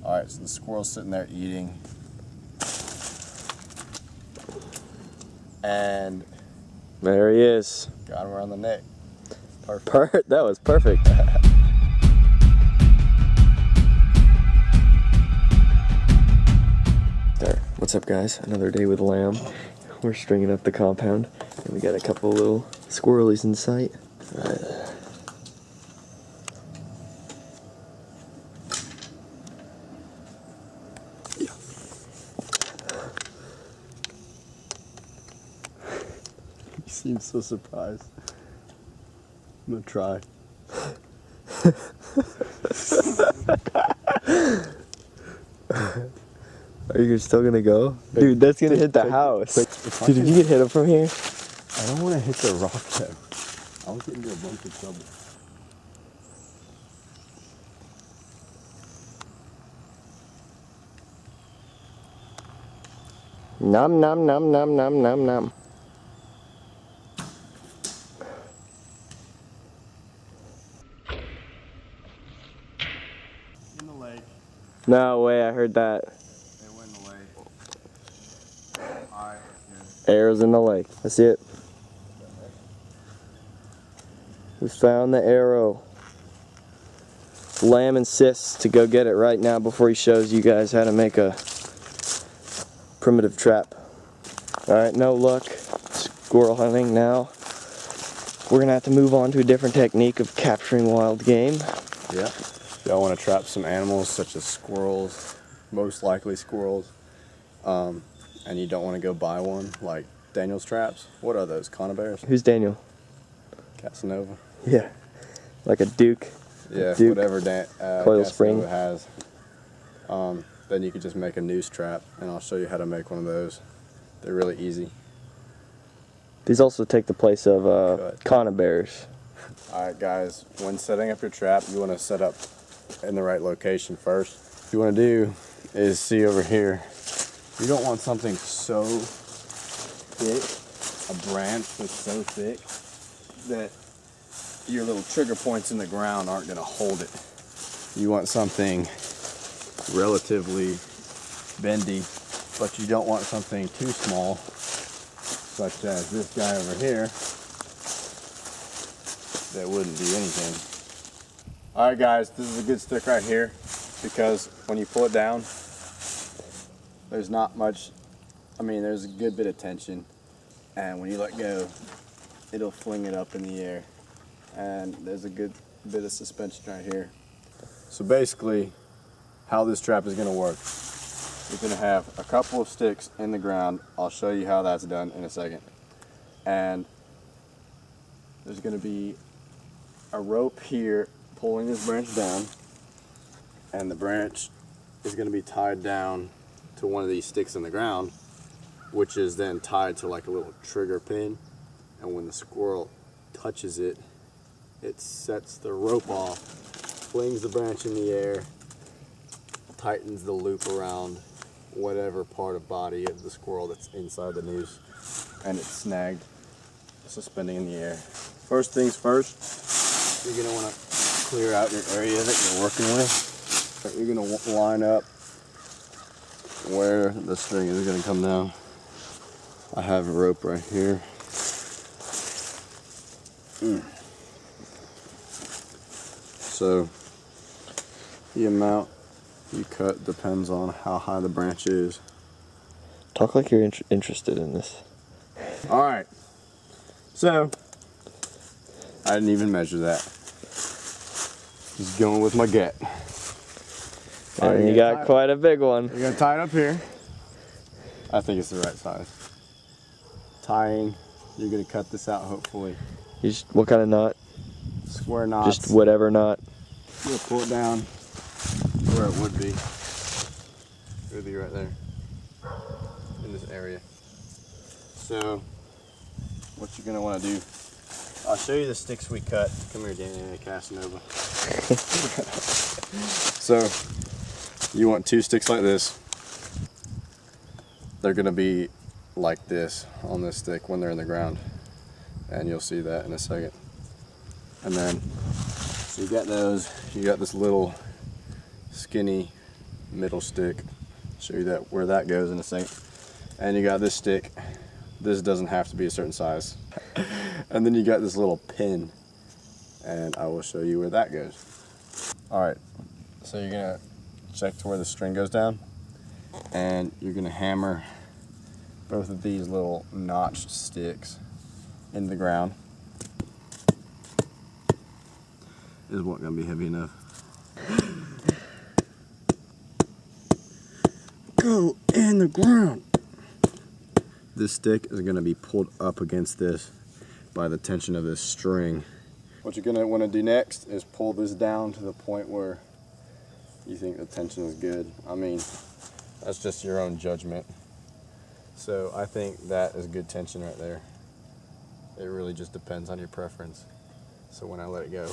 Alright, so the squirrel's sitting there eating. And there he is. got him around the neck. Perfect. That was perfect. There. What's up, guys? Another day with lamb. We're stringing up the compound, and we got a couple little squirrelies in sight. You seem so surprised. I'm gonna try. Are you still gonna go? Dude, that's gonna hit the house. Dude, did you get hit up from here? I don't want to hit the rock though. I'll get into a bunch of trouble. Nom nom nom nom nom nom nom. In the leg. No way, I heard that. It went in the leg. Alright, Arrow's in the leg. I see it. We found the arrow. Lamb insists to go get it right now before he shows you guys how to make a primitive trap. Alright, no luck squirrel hunting now. We're gonna have to move on to a different technique of capturing wild game. Yeah. Y'all want to trap some animals such as squirrels, most likely squirrels, and you don't want to go buy one like Daniel's traps. What are those, conibears? Who's Daniel? Casanova. Yeah, like a Duke. Yeah, Duke. whatever Coil spring has. Then you could just make a noose trap, and I'll show you how to make one of those. They're really easy. These also take the place of conibears. Alright guys, when setting up your trap, you want to set up in the right location first. What you want to do is see over here. You don't want something so thick, a branch that's so thick that your little trigger points in the ground aren't going to hold it. You want something relatively bendy, but you don't want something too small, such as this guy over here, that wouldn't do anything. Alright guys, this is a good stick right here, because when you pull it down, there's not much, there's a good bit of tension, and when you let go, it'll fling it up in the air, and there's a good bit of suspension right here. So basically, how this trap is going to work, you're going to have a couple of sticks in the ground. I'll show you how that's done in a second. And there's going to be a rope here pulling this branch down, and the branch is going to be tied down to one of these sticks in the ground, which is then tied to like a little trigger pin, and when the squirrel touches it, it sets the rope off, flings the branch in the air, tightens the loop around whatever part of body of the squirrel that's inside the noose, and it's snagged, suspending in the air. First things first, you're going to want to clear out your area that you're working with. You're going to line up where the string is going to come down. I have a rope right here. So the amount you cut depends on how high the branch is. Talk like you're interested in this. Alright, so I didn't even measure that. Just going with my gut. And you got quite a big one. You're going to tie it up here. I think it's the right size. Tying, you're going to cut this out hopefully. What kind of knot? Square knots. Just whatever knot. You're going to pull it down where it would be. It would be right there. In this area. So, what you're going to want to do, I'll show you the sticks we cut. Come here, Danny Casanova. So, you want two sticks like this. They're going to be like this on this stick when they're in the ground. And you'll see that in a second. And then, so you got those, you got this little skinny middle stick. Show you that where that goes in a second. And you got this stick. This doesn't have to be a certain size. And then you got this little pin, and I will show you where that goes. All right, so you're gonna check to where the string goes down, and you're gonna hammer both of these little notched sticks into the ground. Is what gonna be heavy enough? Go in the ground. This stick is gonna be pulled up against this by the tension of this string. What you're gonna wanna do next is pull this down to the point where you think the tension is good. I mean, that's just your own judgment. So I think that is good tension right there. It really just depends on your preference. So when I let it go,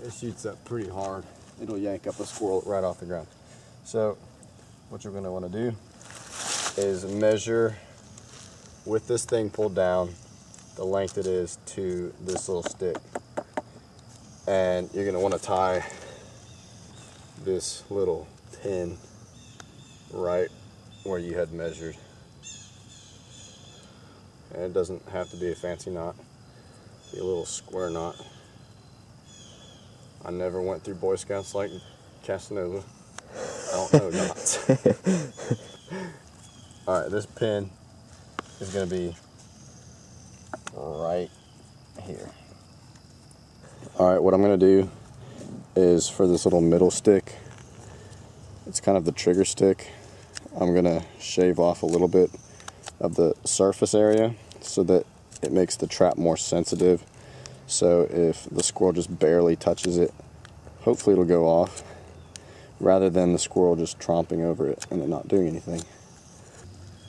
it shoots up pretty hard. It'll yank up a squirrel right off the ground. So what you're gonna wanna do is measure with this thing pulled down the length it is to this little stick. And you're gonna wanna tie this little pin right where you had measured. And it doesn't have to be a fancy knot, be a little square knot. I never went through Boy Scouts like Casanova. I don't know knots. All right, this pin is gonna be right here. All right, what I'm gonna do is for this little middle stick, it's kind of the trigger stick, I'm gonna shave off a little bit of the surface area so that it makes the trap more sensitive. So if the squirrel just barely touches it, hopefully it'll go off, rather than the squirrel just tromping over it and it not doing anything.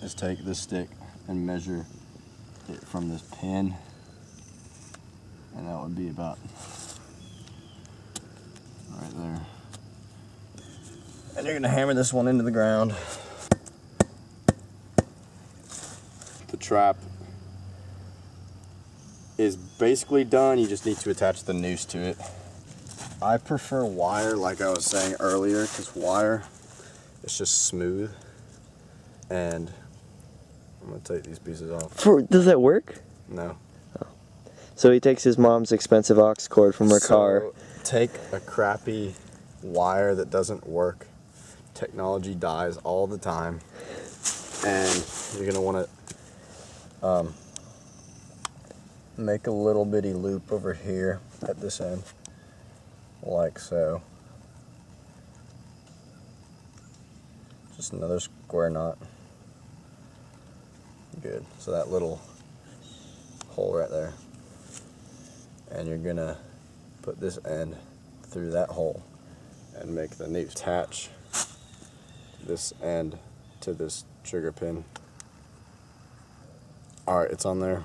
Just take this stick and measure it from this pin, and that would be about right there. And you're gonna hammer this one into the ground. The trap is basically done. You just need to attach the noose to it. I prefer wire, like I was saying earlier, because wire, it's just smooth. And I'm gonna take these pieces off. Does that work? No. Oh. So he takes his mom's expensive aux cord from her car. Take a crappy wire that doesn't work. Technology dies all the time. And you're gonna wanna make a little bitty loop over here at this end, like so. Just another square knot. Good. So that little hole right there. And you're gonna put this end through that hole and make the noose. Attach this end to this trigger pin. Alright, it's on there.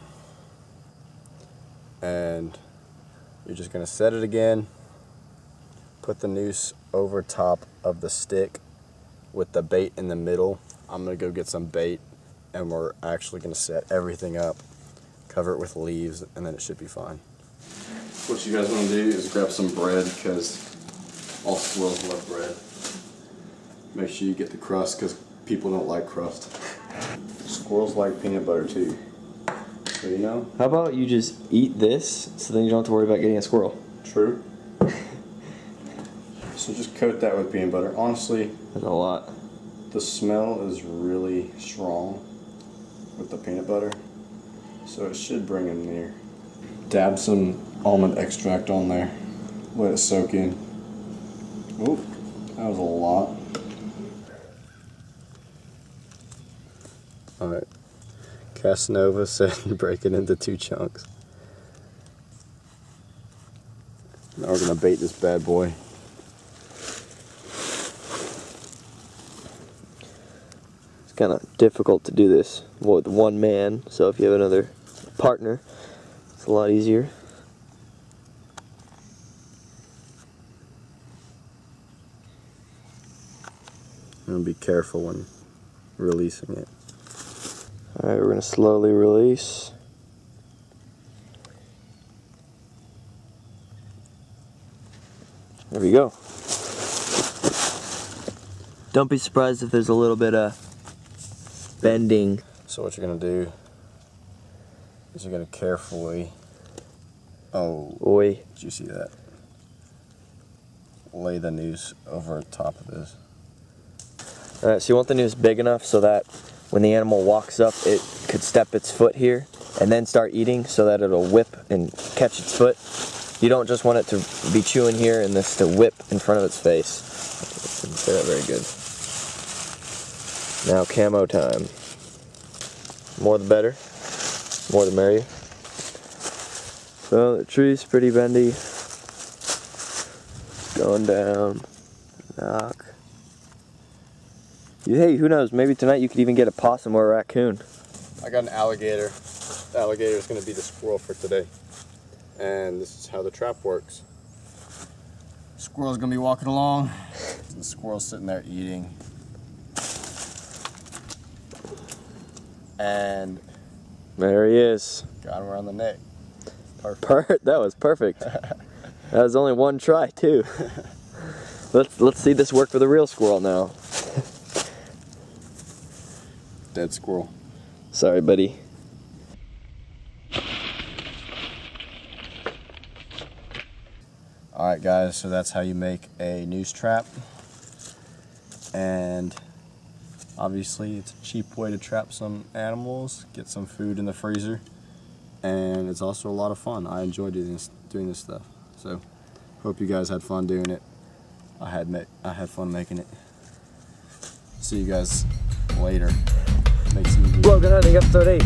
And you're just gonna set it again, put the noose over top of the stick with the bait in the middle. I'm gonna go get some bait, and we're actually gonna set everything up, cover it with leaves, and then it should be fine. What you guys wanna do is grab some bread, because all squirrels love bread. Make sure you get the crust, because people don't like crust. Squirrels like peanut butter too. So, you know? How about you just eat this, so then you don't have to worry about getting a squirrel? True. So just coat that with peanut butter. Honestly, That's a lot. the smell is really strong with the peanut butter, so it should bring them near. Dab some almond extract on there. Let it soak in. Oh, that was a lot. Alright. Casanova said break it into 2 chunks. Now we're gonna bait this bad boy. It's kind of difficult to do this with one man, so if you have another partner, it's a lot easier. And be careful when releasing it. Alright, we're going to slowly release. There we go. Don't be surprised if there's a little bit of bending. So what you're gonna do is you're gonna carefully, oh, Oi. did you see that? Lay the noose over top of this. Alright, so you want the noose big enough so that when the animal walks up, it could step its foot here and then start eating so that it'll whip and catch its foot. You don't just want it to be chewing here and this to whip in front of its face. Didn't say that very good. Now camo time. More the better. More the merrier. So the tree's pretty bendy. Going down. Knock. Hey, who knows? Maybe tonight you could even get a possum or a raccoon. I got an alligator. The alligator is going to be the squirrel for today. And this is how the trap works. Squirrel's going to be walking along. The squirrel's sitting there eating. And There he is. got him around the neck. Perfect. That was perfect. That was only one try too. Let's see this work for the real squirrel now. Dead squirrel. Sorry, buddy. Alright guys, so that's how you make a noose trap. And obviously it's a cheap way to trap some animals, get some food in the freezer, and it's also a lot of fun. I enjoy doing this stuff. So hope you guys had fun doing it. I had fun making it. See you guys later. Make some Logan Hunting, episode 8.